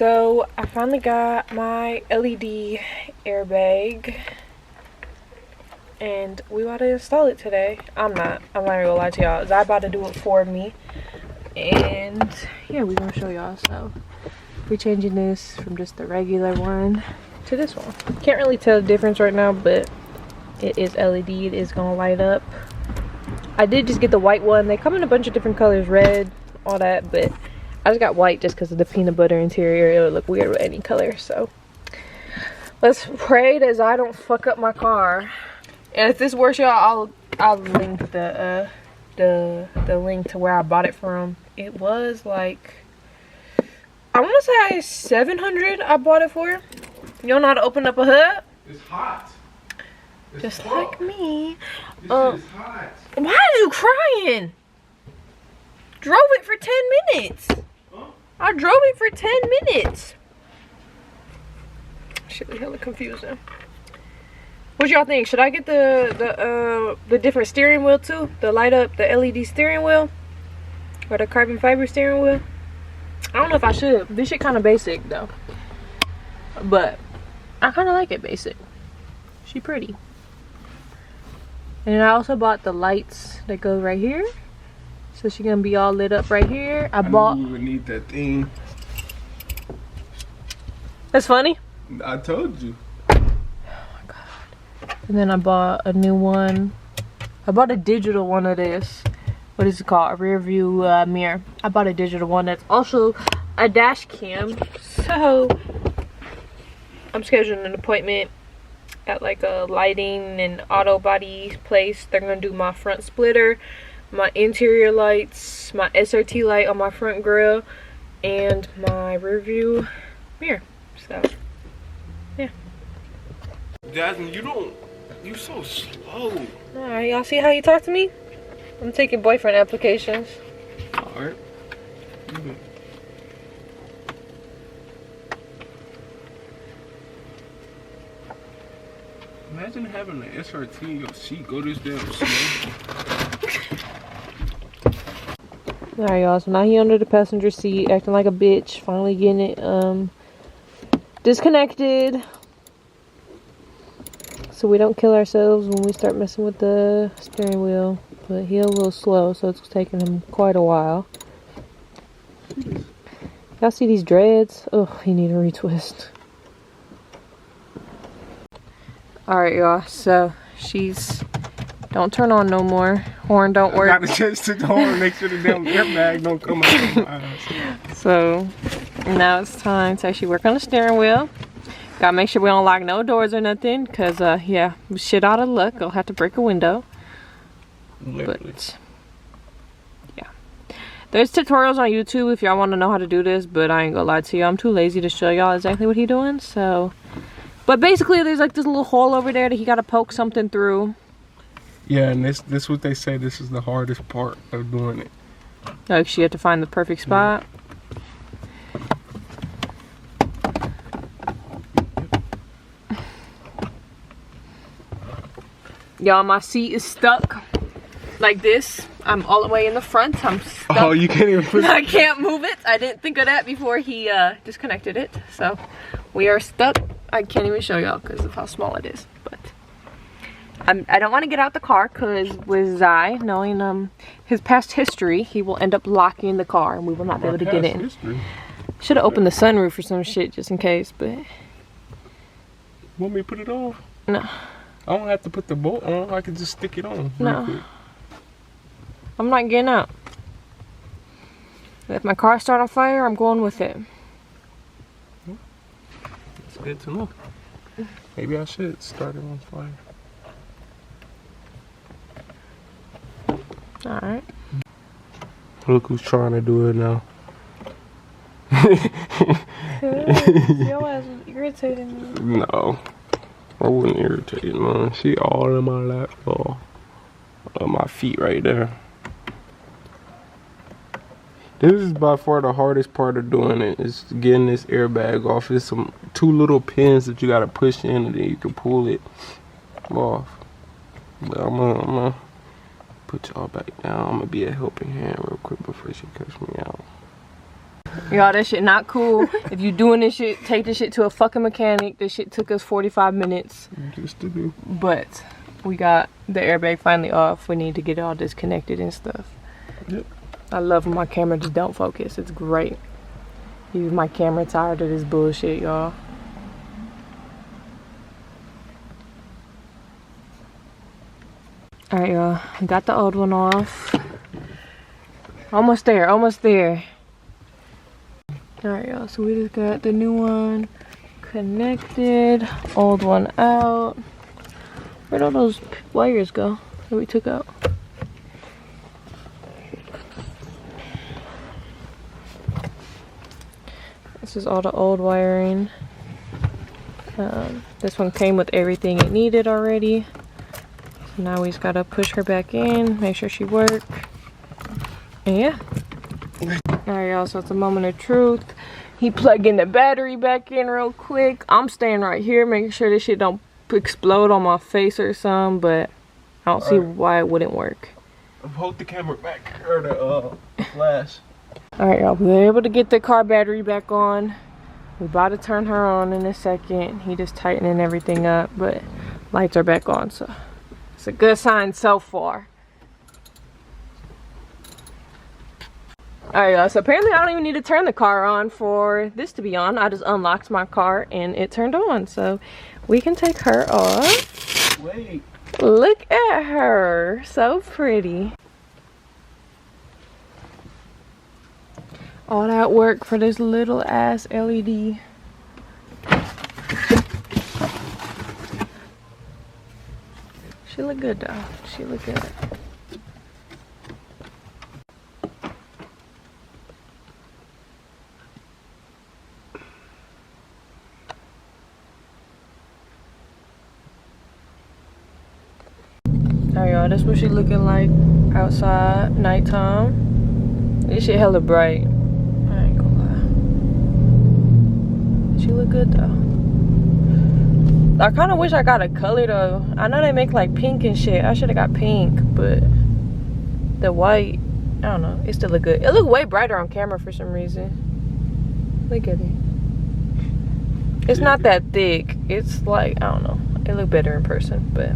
So I finally got my LED airbag and we about to install it today. I'm not gonna lie to y'all. Zai about to do it for me. And yeah, we're gonna show y'all. So we're changing this from just the regular one to this one. Can't really tell the difference right now, but it is LED. It is gonna light up. I did just get the white one. They come in a bunch of different colors, red, all that, but I just got white just because of the peanut butter interior. It would look weird with any color. So let's pray that I don't fuck up my car. And if this works, y'all, I'll link the link to where I bought it from. It was like, I want to say $700 I bought it for. You don't know how to open up a hood? It's hot. It's just hot. like me. This is hot. Why are you crying? Drove it for 10 minutes. Huh? I drove it for 10 minutes. Shit, we hella confusing. What y'all think? Should I get the different steering wheel too? The light up, the LED steering wheel? Or the carbon fiber steering wheel? I don't know if I should. This shit kind of basic though. But I kind of like it basic. She pretty. And then I also bought the lights that go right here. So she's gonna be all lit up right here. I bought. knew we would need that thing. That's funny. I told you. Oh my god. And then I bought a new one. I bought a digital one of this. What is it called? A rear view mirror. I bought a digital one that's also a dash cam. So I'm scheduling an appointment at like a lighting and auto body place. They're gonna do my front splitter, my interior lights, my SRT light on my front grille, and my rear view mirror. So yeah. Jasmine, you so slow. Alright, y'all see how you talk to me? I'm taking boyfriend applications. Alright. Imagine having an SRT in your seat go this damn slow. Alright, y'all, so now he under the passenger seat acting like a bitch, finally getting it disconnected so we don't kill ourselves when we start messing with the steering wheel. But he's a little slow, so it's taking him quite a while. Y'all see these dreads? Oh, he need a retwist. Alright, y'all, so she's don't turn on no more. Horn don't work. I got a chance to the horn, make sure the damn airbag don't come out of my eyes. So now it's time to actually work on the steering wheel. Gotta make sure we don't lock no doors or nothing, cause yeah, shit out of luck. I'll have to break a window. Literally. But yeah, there's tutorials on YouTube if y'all want to know how to do this, but I ain't gonna lie to you, I'm too lazy to show y'all exactly what he doing. So, but basically there's like this little hole over there that he gotta poke something through. Yeah, and this what they say, this is the hardest part of doing it. Like she had to find the perfect spot. Y'all, my seat is stuck like this. I'm all the way in the front. I'm stuck. Oh, you can't even put I can't move it. I didn't think of that before he disconnected it. So we are stuck. I can't even show y'all because of how small it is. But I don't want to get out the car because with Zai, knowing his past history, he will end up locking the car and we will not be able to get in. Should have opened the sunroof or some shit just in case, but. Want me to put it on? No. I don't have to put the bolt on. I can just stick it on. No. I'm not getting out. If my car starts on fire, I'm going with it. It's good to know. Maybe I should start it on fire. Alright. Look who's trying to do it now. Your ass is irritating me. No. I wouldn't irritate you, man. She all in my lap, all on my feet right there. This is by far the hardest part of doing it, is getting this airbag off. There's some two little pins that you gotta push in and then you can pull it off. But I'm gonna put y'all back down. I'm gonna be a helping hand real quick before she cuts me out. Y'all, that shit not cool. If you doing this shit, take this shit to a fucking mechanic. This shit took us 45 minutes. Just to do. But we got the airbag finally off. We need to get it all disconnected and stuff. Yep. I love when my camera just don't focus. It's great. Even my camera tired of this bullshit, y'all. Alright, y'all. Got the old one off. Almost there, almost there. Alright, y'all. So we just got the new one connected. Old one out. Where'd all those wires go that we took out? This is all the old wiring. This one came with everything it needed already. So now we just gotta push her back in, make sure she works. And yeah. Alright, y'all, so it's a moment of truth. He plugging the battery back in real quick. I'm staying right here, making sure this shit don't explode on my face or something, but I don't see why it wouldn't work. Hold the camera back, or the flash. Alright, y'all, we were able to get the car battery back on. We're about to turn her on in a second. He just tightening everything up, but lights are back on, so it's a good sign so far. Alright, y'all, so apparently I don't even need to turn the car on for this to be on. I just unlocked my car and it turned on, so we can take her off. Wait. Look at her, so pretty. All that work for this little ass LED. She look good though. She look good. Alright, y'all, that's what she looking like outside, nighttime. This shit hella bright. I ain't gonna lie. She look good though. I kind of wish I got a color though. I know they make like pink and shit. I should have got pink, but the white, I don't know. It still look good. It look way brighter on camera for some reason. Look at it. It's not that thick. It's like, I don't know. It look better in person, but